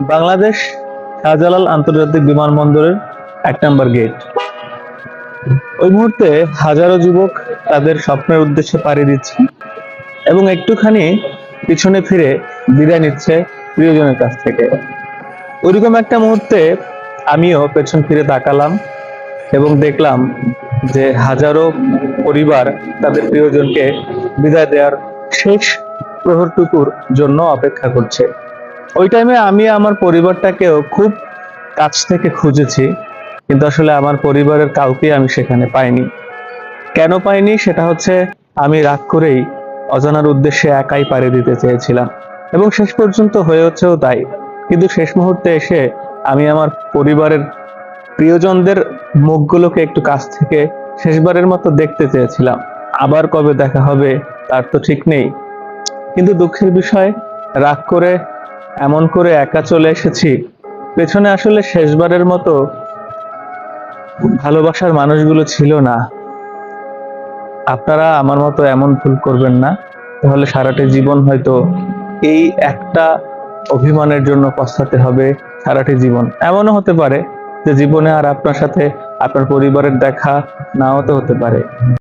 বাংলাদেশ শাহজালাল আন্তর্জাতিক বিমানবন্দরের 1 নম্বর গেট। ওই মুহূর্তে হাজারো যুবক তাদের স্বপ্নের উদ্দেশ্যে পাড়ি দিচ্ছে এবং একটুখানি পিছনে ফিরে বিদায় নিচ্ছে প্রিয়জনের কাছ থেকে। ওইরকম একটা মুহূর্তে আমিও পেছন ফিরে তাকালাম এবং দেখলাম যে হাজারো পরিবার তাদের প্রিয়জনকে বিদায় দেওয়ার শেষ প্রহরটুকুর জন্য অপেক্ষা করছে। ওই টাইমে আমি আমার পরিবারটাকেও খুব কাছ থেকে খুঁজেছি, কিন্তু আসলে আমার পরিবারের কাউকে আমি সেখানে পাইনি। কেন পাইনি সেটা হচ্ছে, আমি রাগ করেই অজানার উদ্দেশ্যে একাই পাড়ি দিতে চেয়েছিলাম এবং শেষ পর্যন্ত হয়েছেও তাই। কিন্তু শেষ মুহূর্তে এসে আমি আমার পরিবারের প্রিয়জনদের মুখগুলোকে একটু কাছ থেকে শেষবারের মতো দেখতে চেয়েছিলাম। আবার কবে দেখা হবে তার তো ঠিক নেই। কিন্তু দুঃখের বিষয়, রাগ করে এমন করে একা চলে এসেছি, পেছনে আসলে শেষবারের মতো ভালোবাসার মানুষগুলো ছিল না। আপনারা আমার মতো এমন ভুল করবেন না, তাহলে সারাটি জীবন হয়তো এই একটা অভিমানের জন্য পস্তাতে হবে। সারাটি জীবন এমনও হতে পারে যে জীবনে আর আপনার সাথে আপনার পরিবারের দেখা নাও তো হতে পারে।